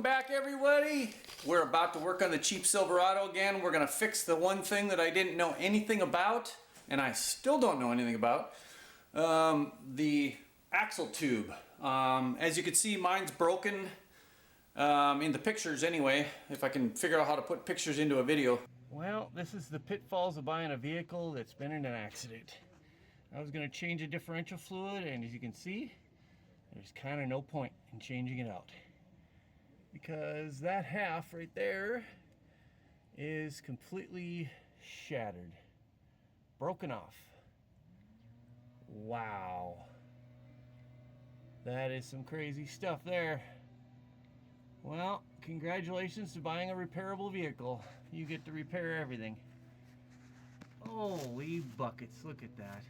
Back everybody, we're about to work on the cheap Silverado again. We're gonna fix the one thing that I didn't know anything about, and I still don't know anything about, the axle tube. As you can see, mine's broken in the pictures anyway, if I can figure out how to put pictures into a video. Well, this is the pitfalls of buying a vehicle that's been in an accident. I was gonna change a differential fluid, and as you can see, there's kind of no point in changing it out, because that half right there is completely shattered, broken off. Wow, that is some crazy stuff there. Well, congratulations to buying a repairable vehicle. You get to repair everything. Holy buckets, look at that.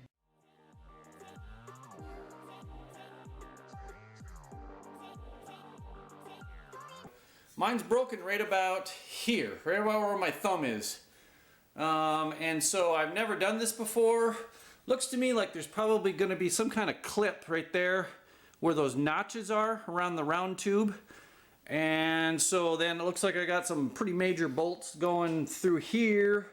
Mine's broken right about here, right about where my thumb is. And so I've never done this before. Looks to me like there's probably going to be some kind of clip right there where those notches are around the round tube. And so then it looks like I got some pretty major bolts going through here.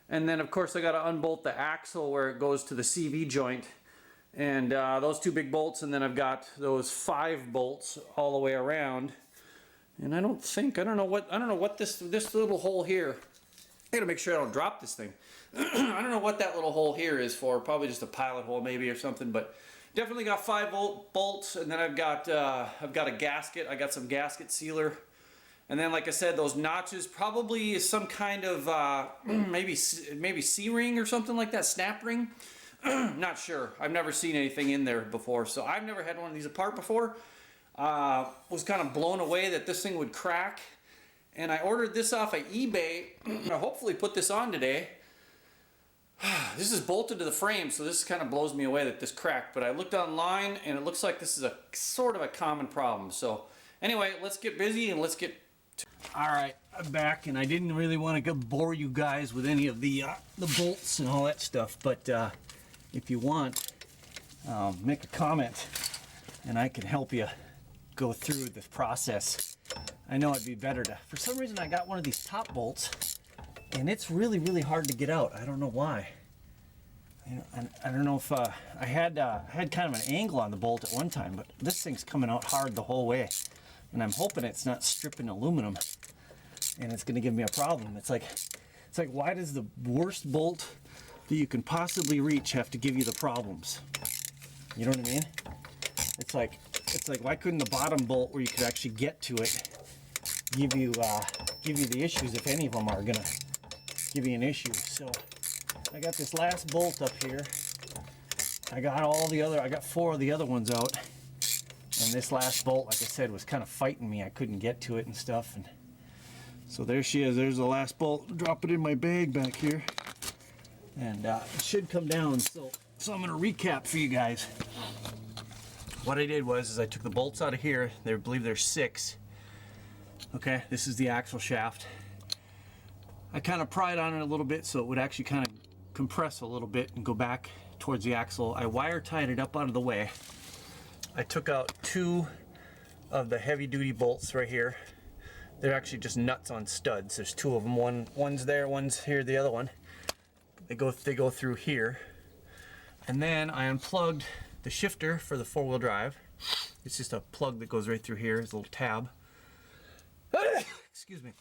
And then of course I got to unbolt the axle where it goes to the CV joint. And those two big bolts, and then I've got those 5 bolts all the way around. And I don't know what this little hole here, I gotta make sure I don't drop this thing. I don't know what that little hole here is for, probably just a pilot hole maybe or something, but definitely got 5 bolts, and then I've got a gasket, I got some gasket sealer. And then like I said, those notches probably is some kind of, maybe C-ring or something like that, snap ring. Not sure, I've never seen anything in there before, so I've never had one of these apart before. Was kind of blown away that this thing would crack, and I ordered this off of eBay. I'll hopefully put this on today. This is bolted to the frame, so this kind of blows me away that this cracked, but I looked online and it looks like this is a sort of a common problem. So anyway, let's get busy and let's get Alright, I'm back, and I didn't really want to bore you guys with any of the bolts and all that stuff, but if you want, make a comment and I can help you go through this process. I know it'd be better to, for some reason I got one of these top bolts and it's really hard to get out. I don't know why. I don't know if I had kind of an angle on the bolt at one time, but this thing's coming out hard the whole way, and I'm hoping it's not stripping aluminum and it's gonna give me a problem. It's like why does the worst bolt that you can possibly reach have to give you the problems? You know what I mean? It's like why couldn't the bottom bolt, where you could actually get to it, give you the issues if any of them are gonna give you an issue? So I got this last bolt up here. I got 4 of the other ones out, and this last bolt, like I said, was kind of fighting me. I couldn't get to it and stuff, and so there she is. There's the last bolt. Drop it in my bag back here, and it should come down. So I'm gonna recap for you guys. What I did was I took the bolts out of here. I believe there's 6. Okay, this is the axle shaft. I kind of pried on it a little bit so it would actually kind of compress a little bit and go back towards the axle. I wire tied it up out of the way. I took out 2 of the heavy duty bolts right here. They're actually just nuts on studs. There's 2 of them. One's there, one's here, the other one. They go through here. And then I unplugged the shifter for the 4-wheel drive. It's just a plug that goes right through here. It's a little tab. Excuse me.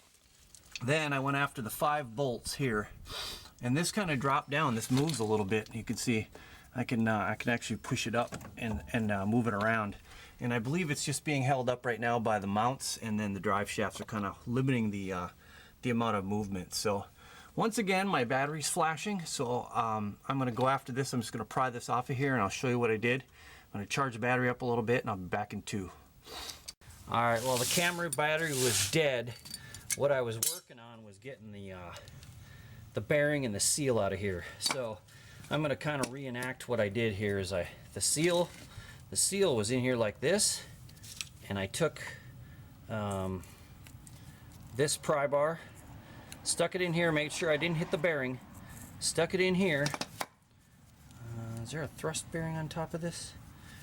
Then I went after the 5 bolts here, and this kind of dropped down. This moves a little bit. You can see I can actually push it up and move it around. And I believe it's just being held up right now by the mounts, and then the drive shafts are kind of limiting the amount of movement. So once again, my battery's flashing, so I'm going to go after this. I'm just going to pry this off of here, and I'll show you what I did. I'm going to charge the battery up a little bit, and I'll be back in 2. Alright, well, the camera battery was dead. What I was working on was getting the bearing and the seal out of here. So I'm going to kind of reenact what I did here. Is the seal was in here like this, and I took this pry bar, stuck it in here, made sure I didn't hit the bearing, stuck it in here. Is there a thrust bearing on top of this?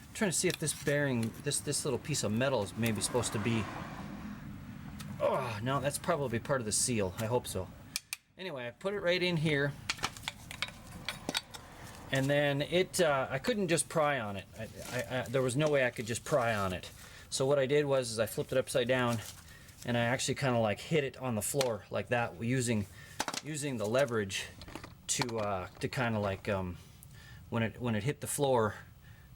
I'm trying to see if this bearing, this little piece of metal is maybe supposed to be Oh, no, that's probably part of the seal. I hope so. Anyway, I put it right in here. And then I couldn't just pry on it. There was no way I could just pry on it. So what I did was I flipped it upside down, and I actually kind of like hit it on the floor like that, using the leverage to kind of like when it hit the floor,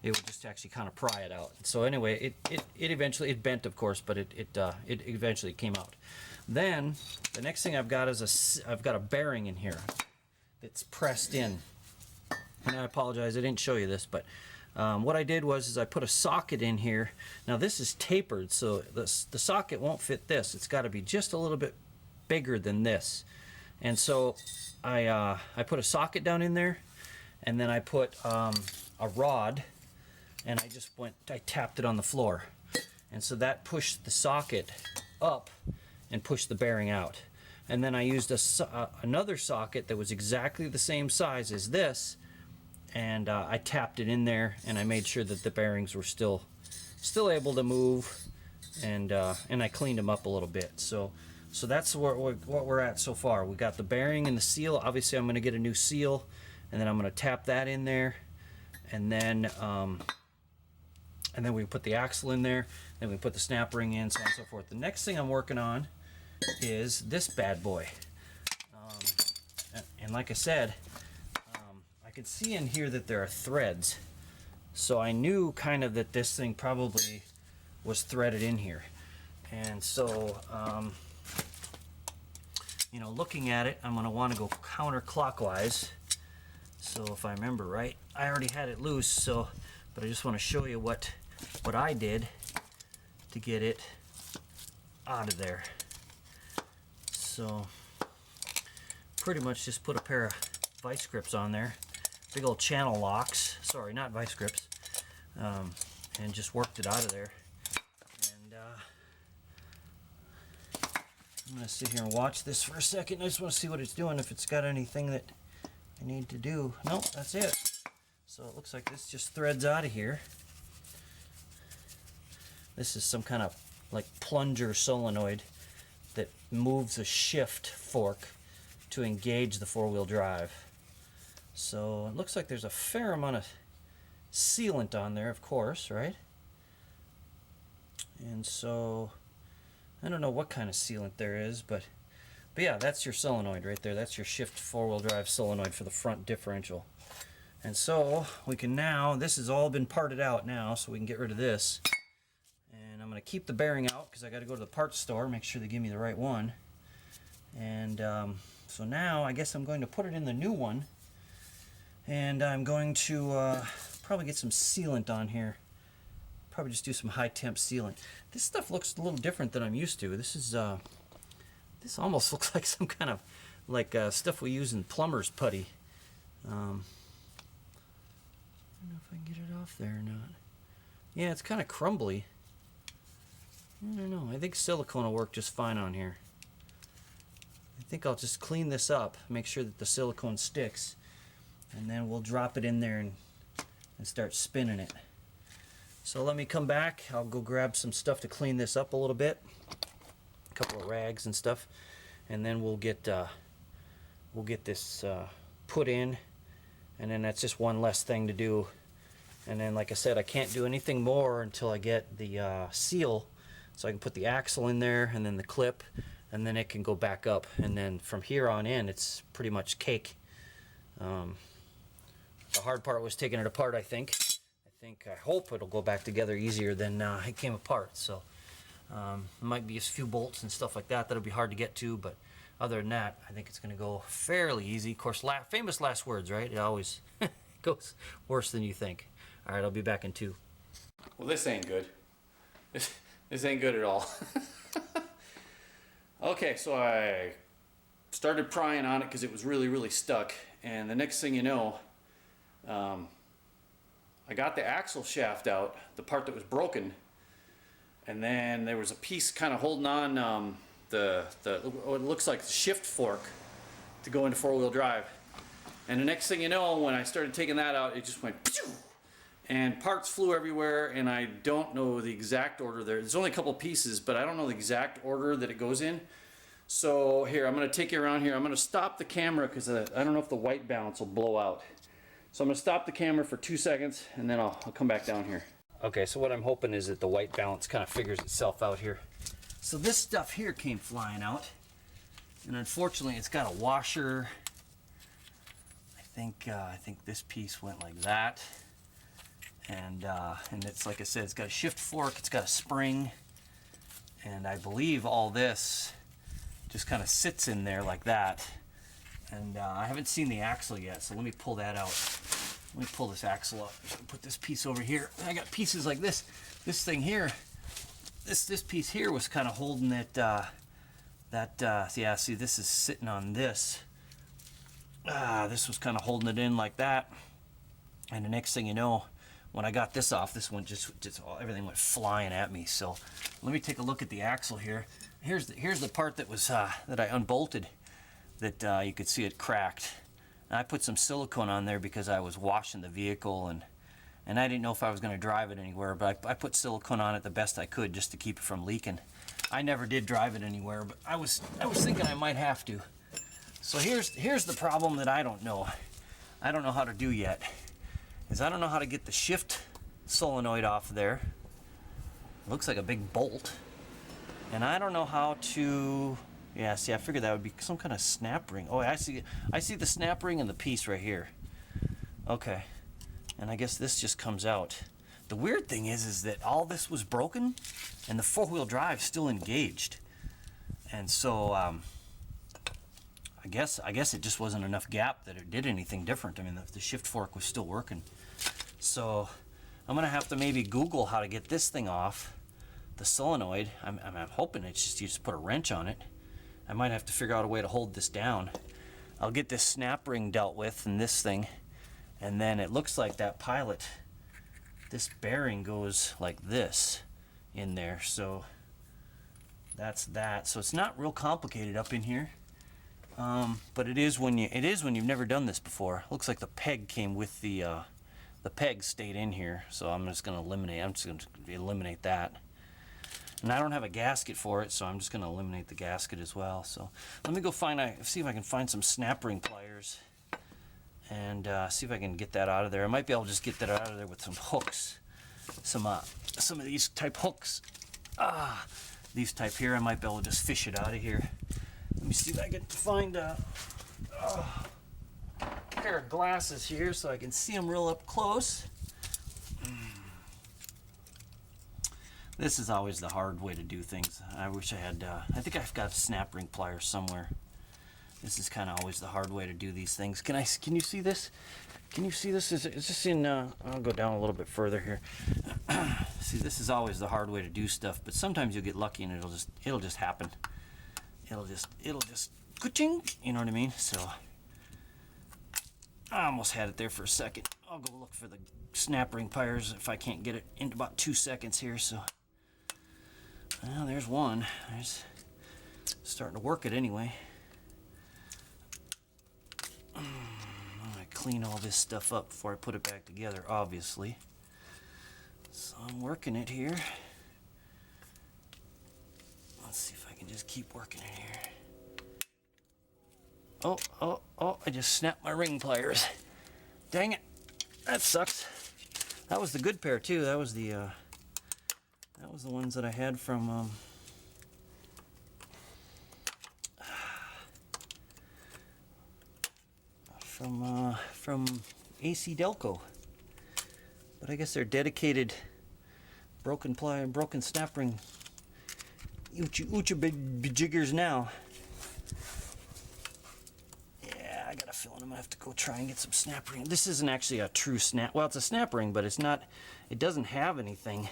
it would just actually kind of pry it out. So anyway, it eventually bent, of course, but it eventually came out. Then the next thing I've got is I've got a bearing in here that's pressed in. And I apologize, I didn't show you this, but what I did was I put a socket in here. Now this is tapered, so the socket won't fit this. It's got to be just a little bit bigger than this. And so I put a socket down in there, and then I put a rod, and I tapped it on the floor. And so that pushed the socket up and pushed the bearing out. And then I used another socket that was exactly the same size as this, and I tapped it in there, and I made sure that the bearings were still able to move, and I cleaned them up a little bit. So that's what we're at so far. We got the bearing and the seal. Obviously, I'm going to get a new seal, and then I'm going to tap that in there, and then we put the axle in there, then we put the snap ring in, so on and so forth. The next thing I'm working on is this bad boy, and like I said, I could see in here that there are threads, so I knew kind of that this thing probably was threaded in here. And so you know, looking at it, I'm going to want to go counterclockwise. So if I remember right, I already had it loose, but I just want to show you what I did to get it out of there. So pretty much just put a pair of vice grips on there, big old channel locks, sorry, not vice grips, and just worked it out of there. And I'm going to sit here and watch this for a second. I just want to see what it's doing, if it's got anything that I need to do. Nope, that's it. So it looks like this just threads out of here. This is some kind of like plunger solenoid that moves a shift fork to engage the four-wheel drive. So it looks like there's a fair amount of sealant on there, of course, right? And so I don't know what kind of sealant there is, but yeah, that's your solenoid right there. That's your shift four-wheel drive solenoid for the front differential. And so we can now, this has all been parted out now, so we can get rid of this. And I'm going to keep the bearing out because I got to go to the parts store, make sure they give me the right one. And so now I guess I'm going to put it in the new one, and I'm going to probably get some sealant on here. Probably just do some high temp sealant. This stuff looks a little different than I'm used to. This is this almost looks like some kind of like stuff we use in plumber's putty. I don't know if I can get it off there or not. Yeah, it's kind of crumbly. I don't know. I think silicone will work just fine on here. I think I'll just clean this up, make sure that the silicone sticks, and then we'll drop it in there and start spinning it. So let me come back. I'll go grab some stuff to clean this up a little bit, a couple of rags and stuff, and then we'll get this put in, and then that's just one less thing to do. And then, like I said, I can't do anything more until I get the seal, so I can put the axle in there and then the clip, and then it can go back up. And then from here on in, it's pretty much cake. The hard part was taking it apart, I think. I hope it'll go back together easier than it came apart. So there might be a few bolts and stuff like that that'll be hard to get to, but other than that, I think it's going to go fairly easy. Of course, famous last words, right? It always goes worse than you think. All right, I'll be back in 2. Well, this ain't good. This ain't good at all. Okay, so I started prying on it because it was really, really stuck. And the next thing you know, I got the axle shaft out, the part that was broken, and then there was a piece kind of holding on what looks like the shift fork to go into four-wheel drive. And the next thing you know, when I started taking that out, it just went, and parts flew everywhere, and I don't know the exact order there. There's only a couple pieces, but I don't know the exact order that it goes in. So here, I'm going to take you around here. I'm going to stop the camera because I don't know if the white balance will blow out. So I'm going to stop the camera for 2 seconds, and then I'll come back down here. Okay, so what I'm hoping is that the white balance kind of figures itself out here. So this stuff here came flying out, and unfortunately it's got a washer. I think this piece went like that, and it's like I said, it's got a shift fork, it's got a spring, and I believe all this just kind of sits in there like that. And I haven't seen the axle yet, so let me pull that out. Let me pull this axle up. Put this piece over here. I got pieces like this. This thing here, this piece here was kind of holding it. Yeah, see, this is sitting on this. This was kind of holding it in like that. And the next thing you know, when I got this off, this one just everything went flying at me. So let me take a look at the axle here. Here's the part that was that I unbolted. That you could see it cracked. And I put some silicone on there because I was washing the vehicle, and I didn't know if I was going to drive it anywhere, but I put silicone on it the best I could just to keep it from leaking. I never did drive it anywhere, but I was thinking I might have to. So here's the problem that I don't know how to do yet, is I don't know how to get the shift solenoid off there. It looks like a big bolt. And I don't know how to, yeah, see, I figured that would be some kind of snap ring. Oh, I see the snap ring and the piece right here. Okay. And I guess this just comes out. The weird thing is that all this was broken and the four-wheel drive still engaged. And so I guess it just wasn't enough gap that it did anything different. I mean, the shift fork was still working. So I'm gonna have to maybe Google how to get this thing off the solenoid. I'm hoping it's just you just put a wrench on it. I might have to figure out a way to hold this down. I'll get this snap ring dealt with and this thing, and then it looks like that Pilot, this bearing goes like this in there. So that's that. So it's not real complicated up in here. But it is when you've never done this before. Looks like the peg came with the peg stayed in here, so I'm just going to eliminate that. And I don't have a gasket for it, so I'm just going to eliminate the gasket as well. So let me go see if I can find some snap ring pliers and see if I can get that out of there. I might be able to just get that out of there with some hooks, some of these type hooks. These type here, I might be able to just fish it out of here. Let me see if I can find a pair of glasses here so I can see them real up close. This is always the hard way to do things. I wish I had, I think I've got snap ring pliers somewhere. This is kind of always the hard way to do these things. Can you see this? Can you see this? Is this in, I'll go down a little bit further here. See, this is always the hard way to do stuff, but sometimes you'll get lucky and it'll just happen. It'll just ka-ching, you know what I mean? So I almost had it there for a second. I'll go look for the snap ring pliers if I can't get it in about 2 seconds here. So well, there's one. There's starting to work it anyway. I'm gonna clean all this stuff up before I put it back together, obviously. So I'm working it here. Let's see if I can just keep working it here. Oh, I just snapped my ring pliers. Dang it. That sucks. That was the good pair too. That was the ones that I had from AC Delco. But I guess they're dedicated broken snap ring Ucha jiggers now. Yeah, I got a feeling I'm gonna have to go try and get some snap ring. This isn't actually a true snap. Well, it's a snap ring, but it's not. It doesn't have anything.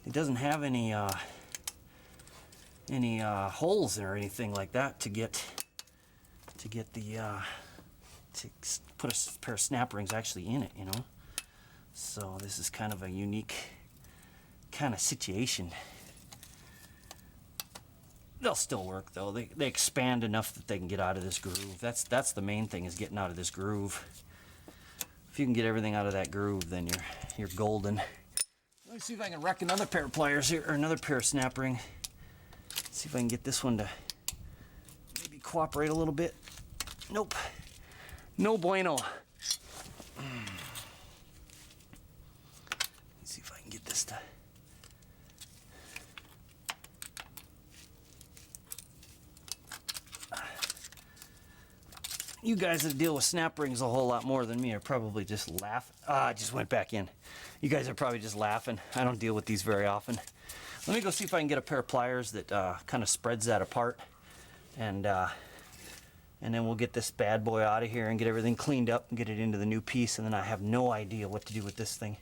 It doesn't have any holes or anything like that to put a pair of snap rings actually in it, you know. So this is kind of a unique kind of situation. They'll still work though. They expand enough that they can get out of this groove. That's the main thing, is getting out of this groove. If you can get everything out of that groove, then you're golden. Let me see if I can wreck another pair of pliers here, or another pair of snap ring. See if I can get this one to maybe cooperate a little bit. Nope. No bueno. Let's see if I can get this to... You guys that deal with snap rings a whole lot more than me are probably just laughing. It just went back in. You guys are probably just laughing. I don't deal with these very often. Let me go see if I can get a pair of pliers that kind of spreads that apart. And then we'll get this bad boy out of here and get everything cleaned up and get it into the new piece. And then I have no idea what to do with this thing.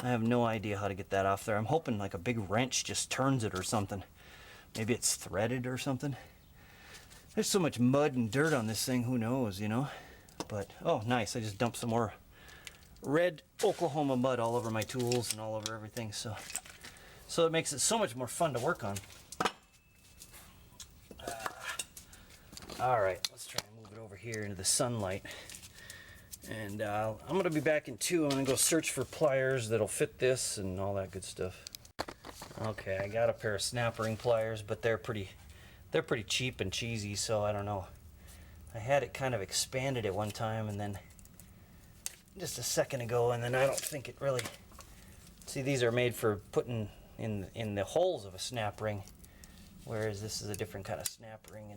I have no idea how to get that off there. I'm hoping like a big wrench just turns it or something. Maybe it's threaded or something. There's so much mud and dirt on this thing, who knows, you know? But, oh, nice. I just dumped some more red Oklahoma mud all over my tools and all over everything. So it makes it so much more fun to work on. All right, let's try and move it over here into the sunlight. And I'm going to be back in 2. I'm going to go search for pliers that'll fit this and all that good stuff. Okay, I got a pair of snap ring pliers, but they're pretty cheap and cheesy, so I don't know. I had it kind of expanded at one time, and then just a second ago, and then I don't think it really... See, these are made for putting in the holes of a snap ring, whereas this is a different kind of snap ring,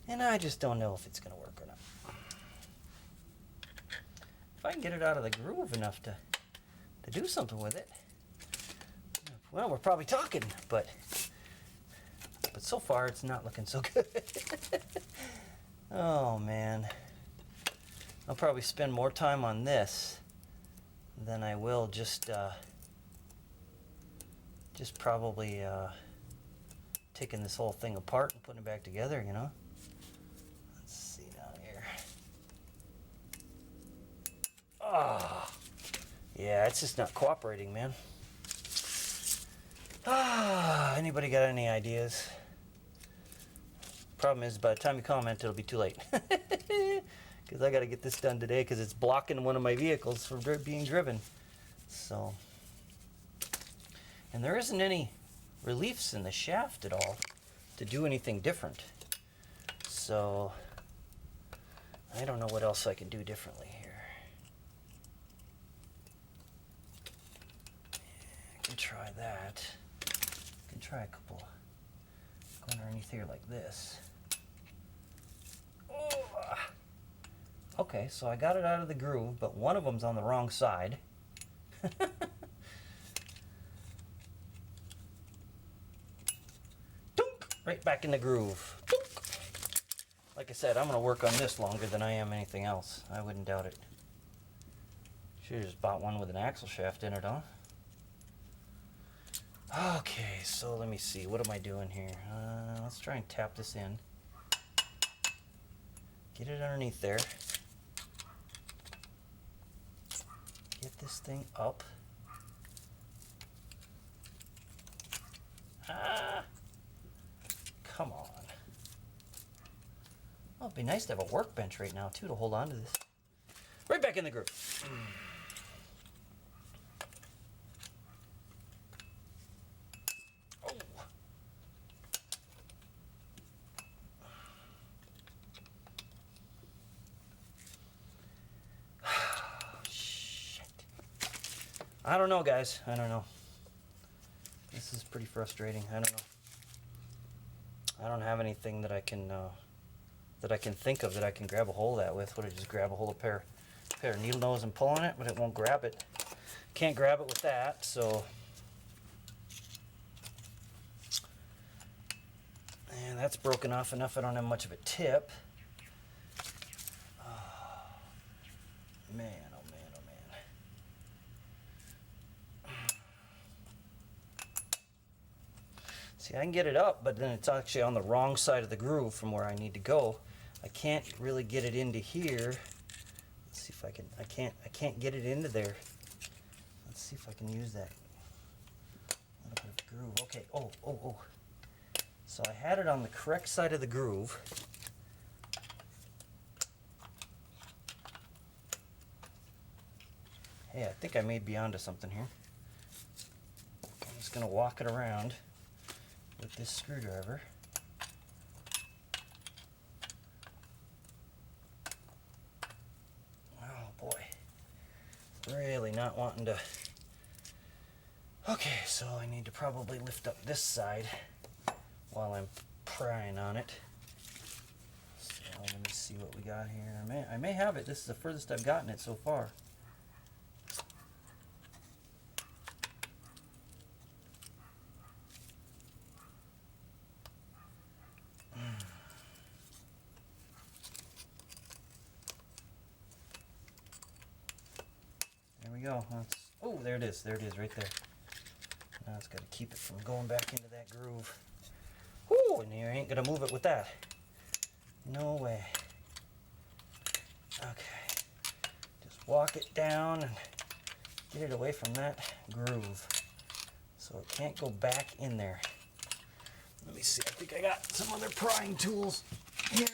and I just don't know if it's going to work or not. If I can get it out of the groove enough to do something with it, well, we're probably talking, but so far it's not looking so good. Oh man, I'll probably spend more time on this than I will just probably taking this whole thing apart and putting it back together, you know. Let's see down here. Oh, yeah, it's just not cooperating, man. Anybody got any ideas? Problem is, by the time you comment, it'll be too late. Because I got to get this done today because it's blocking one of my vehicles from being driven. So, and there isn't any reliefs in the shaft at all to do anything different. So, I don't know what else I can do differently here. I can try that. I can try a couple going underneath here like this. Oh. Okay, so I got it out of the groove, but one of them's on the wrong side. Right back in the groove. Like I said, I'm going to work on this longer than I am anything else. I wouldn't doubt it. Should have just bought one with an axle shaft in it, huh? Okay, so let me see. What am I doing here? Let's try and tap this in. Get it underneath there. Get this thing up. Come on. Oh, it'd be nice to have a workbench right now, too, to hold on to this. Right back in the groove. I don't know, guys. I don't know. This is pretty frustrating. I don't know. I don't have anything that I can think of that I can grab a hold of that with. Would I just grab a hold of a pair of needle nose and pull on it? But it won't grab it. Can't grab it with that. So, and that's broken off enough. I don't have much of a tip. Oh, man. See, I can get it up, but then it's actually on the wrong side of the groove from where I need to go. I can't really get it into here. Let's see if I can. I can't get it into there. Let's see if I can use that little bit of groove. Okay. Oh. So I had it on the correct side of the groove. Hey, I think I may be onto something here. I'm just going to walk it around with this screwdriver. Oh boy. Really not wanting to... Okay, so I need to probably lift up this side while I'm prying on it. So let me see what we got here. I may have it. This is the furthest I've gotten it so far. There we go. Oh, there it is. There it is right there. Now it's got to keep it from going back into that groove. Whoo, and you ain't going to move it with that. No way. Okay. Just walk it down and get it away from that groove so it can't go back in there. Let me see. I think I got some other prying tools here.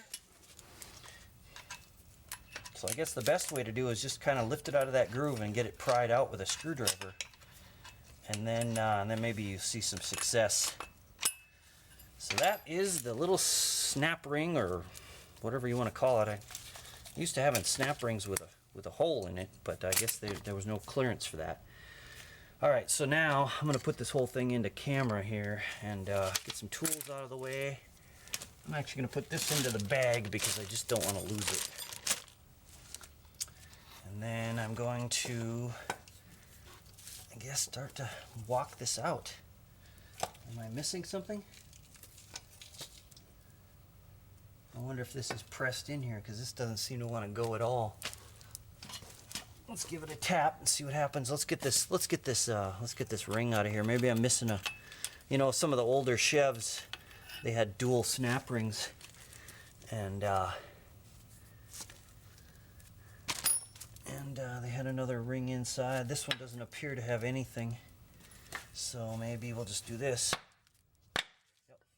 So I guess the best way to do is just kind of lift it out of that groove and get it pried out with a screwdriver. And then maybe you see some success. So that is the little snap ring, or whatever you want to call it. I used to having snap rings with a hole in it, but I guess there was no clearance for that. All right, so now I'm going to put this whole thing into camera here and get some tools out of the way. I'm actually going to put this into the bag because I just don't want to lose it. And then I'm going to, I guess, start to walk this out. Am I missing something? I wonder if this is pressed in here because this doesn't seem to want to go at all. Let's give it a tap and see what happens. Let's get this ring out of here. Maybe I'm missing a, you know, some of the older Chevs, they had dual snap rings, and they had another ring inside. This one doesn't appear to have anything, so maybe we'll just do this. Yep,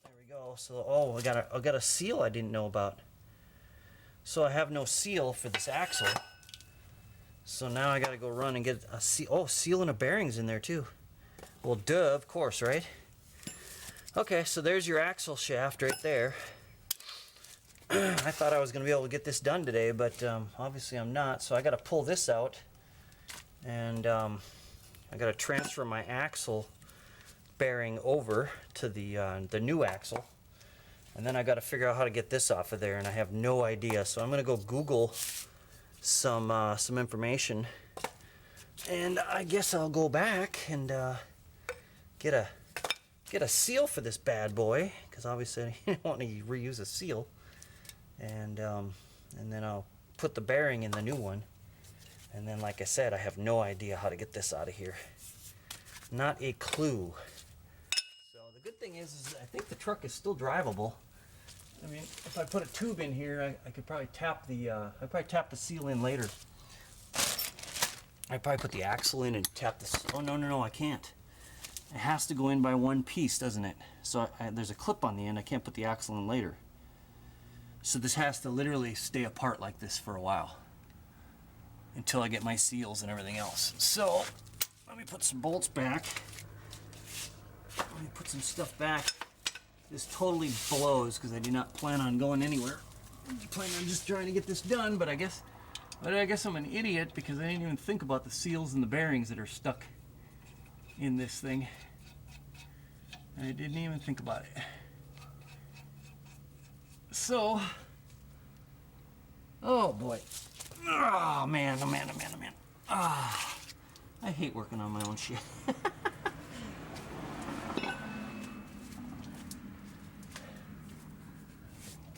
there we go. So, oh, I got a seal I didn't know about. So I have no seal for this axle. So now I got to go run and get a seal. Oh, seal and a bearings in there too. Well, duh, of course, right? Okay, so there's your axle shaft right there. I thought I was going to be able to get this done today, but obviously I'm not. So I got to pull this out, and I got to transfer my axle bearing over to the new axle, and then I got to figure out how to get this off of there, and I have no idea. So I'm going to go Google some information, and I guess I'll go back and get a seal for this bad boy, because obviously I don't want to reuse a seal. And then I'll put the bearing in the new one. And then, like I said, I have no idea how to get this out of here. Not a clue. So the good thing is I think the truck is still drivable. I mean, if I put a tube in here, I could probably tap the seal in later. I'd probably put the axle in and tap this. Oh, no, I can't. It has to go in by one piece, doesn't it? So there's a clip on the end. I can't put the axle in later. So this has to literally stay apart like this for a while until I get my seals and everything else. So let me put some bolts back. Let me put some stuff back. This totally blows because I do not plan on going anywhere. I plan on just trying to get this done, but I guess I'm an idiot because I didn't even think about the seals and the bearings that are stuck in this thing. I didn't even think about it. So, oh boy. Oh man. Ah, I hate working on my own shit.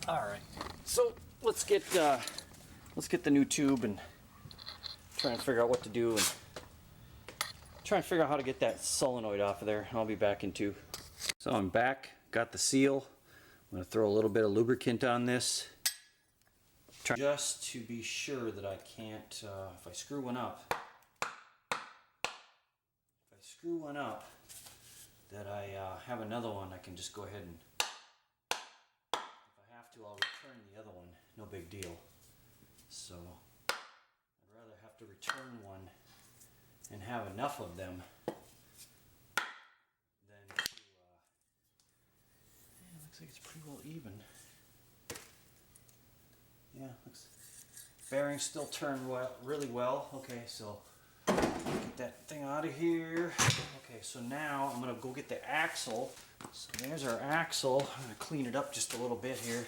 All right, so let's get the new tube and try and figure out what to do and try and figure out how to get that solenoid off of there. I'll be back in 2. So I'm back, got the seal. I'm going to throw a little bit of lubricant on this just to be sure that I can't, if I screw one up, that I have another one, I can just go ahead and, if I have to, I'll return the other one, no big deal. So I'd rather have to return one and have enough of them than to, yeah, looks like it's pretty well even. Yeah, looks, bearings still turn really well. Okay, so get that thing out of here. Okay, so now I'm gonna go get the axle. So there's our axle. I'm gonna clean it up just a little bit here.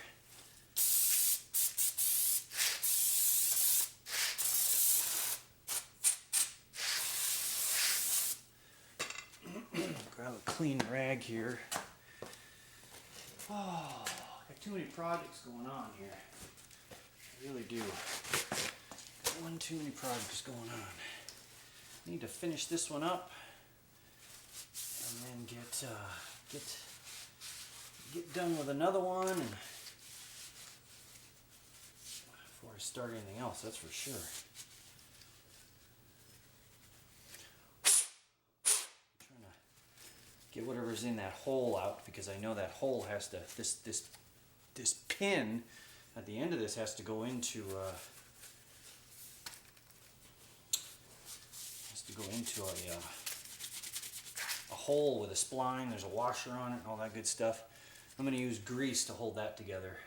Grab a clean rag here. Oh, got too many projects going on here. I really do. Got one too many projects going on. Need to finish this one up, and then get done with another one, and before I start anything else, that's for sure. I'm trying to get whatever's in that hole out, because I know that hole has to, this pin at the end of this has to go into a hole with a spline. There's a washer on it and all that good stuff. I'm going to use grease to hold that together.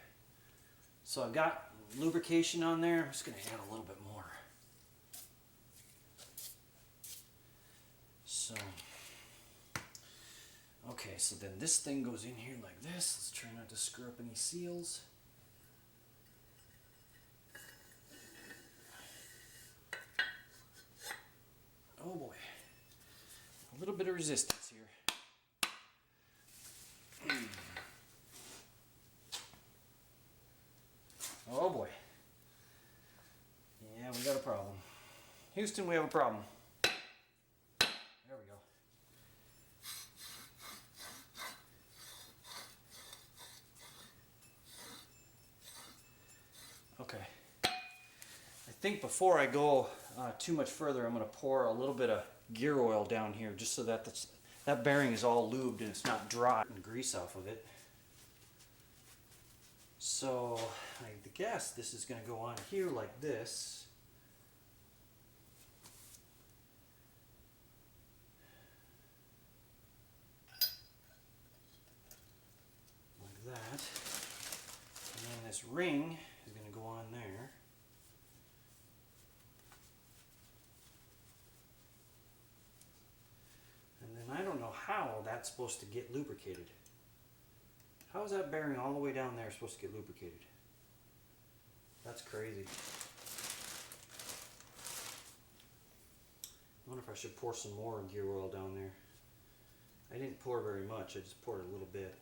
So I've got lubrication on there. I'm just going to add a little bit more. So, okay, so then this thing goes in here like this. Let's try not to screw up any seals. Oh boy, a little bit of resistance here. Oh boy. Yeah, we got a problem. Houston, we have a problem. There we go. Okay. I think before I go too much further, I'm going to pour a little bit of gear oil down here just so that that bearing is all lubed and it's not dry and grease off of it. So I guess this is going to go on here like this. Like that. And then this ring is going to go on there. And then I don't know how that's supposed to get lubricated. How is that bearing all the way down there supposed to get lubricated? That's crazy. I wonder if I should pour some more gear oil down there. I didn't pour very much, I just poured a little bit.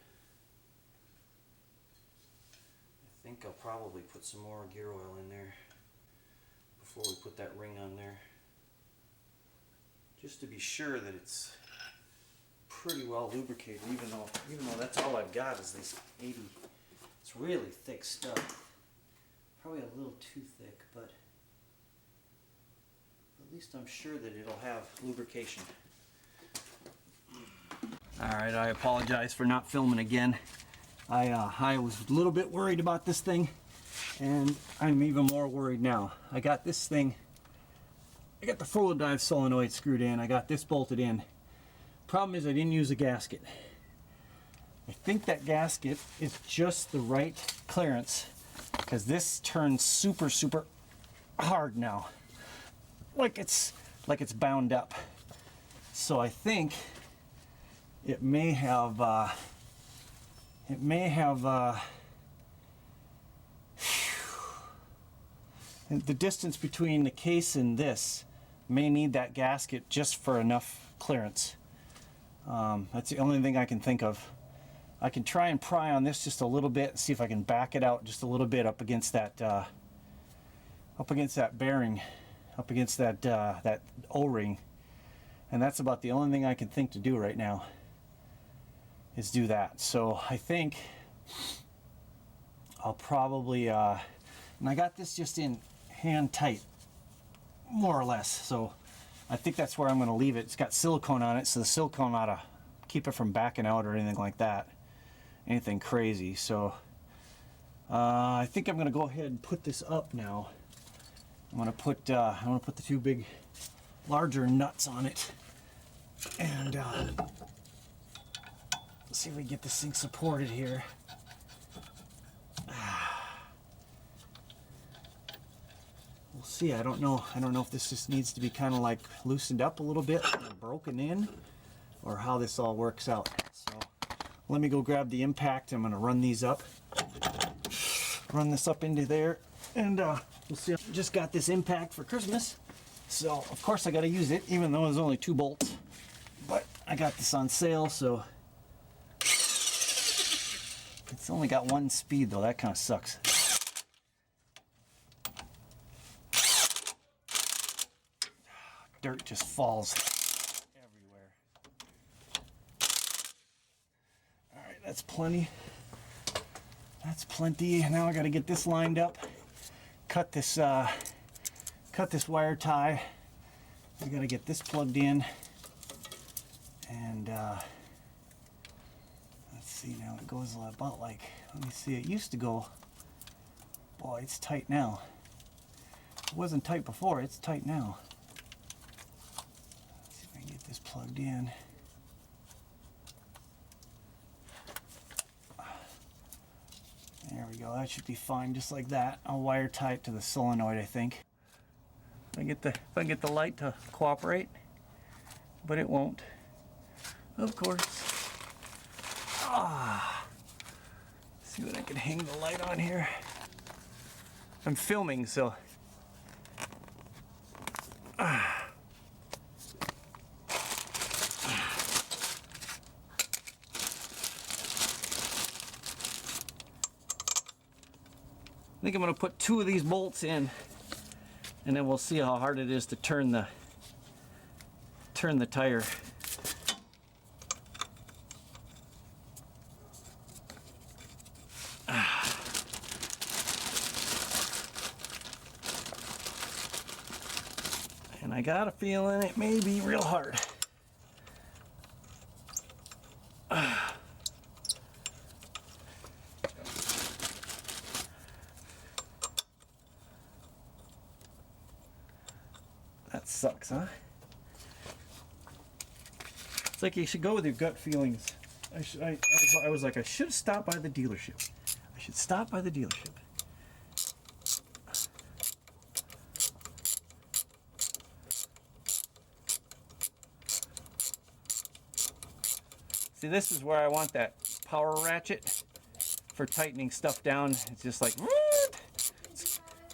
I think I'll probably put some more gear oil in there before we put that ring on there. Just to be sure that it's pretty well lubricated, even though that's all I've got is this 80. It's really thick stuff. Probably a little too thick, but at least I'm sure that it'll have lubrication. Alright, I apologize for not filming again. I was a little bit worried about this thing, and I'm even more worried now. I got this thing, I got the 4-wheel drive solenoid screwed in, I got this bolted in. Problem is I didn't use a gasket. I think that gasket is just the right clearance, because this turns super hard now, like it's bound up. So I think it may have the distance between the case and this may need that gasket just for enough clearance. That's the only thing I can think of. I can try and pry on this just a little bit and see if I can back it out just a little bit up against that bearing, up against that O-ring, and that's about the only thing I can think to do right now is do that. So I think I'll probably and I got this just in hand tight, more or less. So I think that's where I'm going to leave it. It's got silicone on it, so the silicone ought to keep it from backing out or anything like that. Anything crazy. So I think I'm going to go ahead and put this up now. I'm going to put the two big larger nuts on it. And let's see if we can get this thing supported here. We'll see. I don't know if this just needs to be kind of like loosened up a little bit, broken in, or how this all works out. So let me go grab the impact. I'm going to run these up. Run this up into there, and we'll see. I just got this impact for Christmas, so of course I got to use it, even though there's only 2 bolts. But I got this on sale, so it's only got 1 speed though. That kind of sucks. Dirt just falls everywhere. All right, that's plenty. That's plenty. Now I got to get this lined up. Cut this wire tie. I got to get this plugged in. And let's see, now it goes about like, let me see, it used to go, boy, it's tight now. It wasn't tight before, it's tight now. Let's see if I can get this plugged in. There we go, that should be fine, just like that. I'll wire tie it to the solenoid, I think. If I get the light to cooperate, but it won't. Of course. See what I can hang the light on here. I'm filming, so. I think I'm going to put 2 of these bolts in, and then we'll see how hard it is to turn the tire. And I got a feeling it may be real hard. That sucks, huh? It's like you should go with your gut feelings. I was like, I should stop by the dealership. I should stop by the dealership. See, this is where I want that power ratchet for tightening stuff down. It's just like,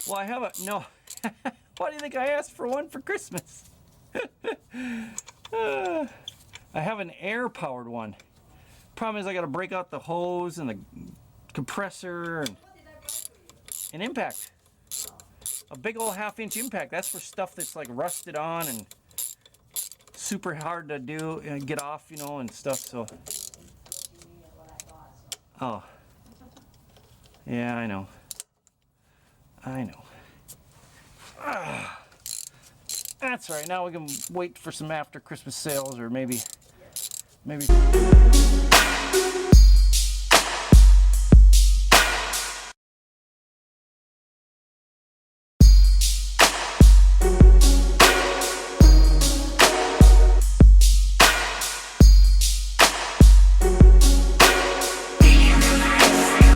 well, I have a, no. Why do you think I asked for one for Christmas? I have an air-powered one. Problem is I got to break out the hose and the compressor and an impact. A big old 1/2-inch impact. That's for stuff that's like rusted on and super hard to do and get off, you know, and stuff. So, oh, yeah, I know. That's all right. Now we can wait for some after Christmas sales, or maybe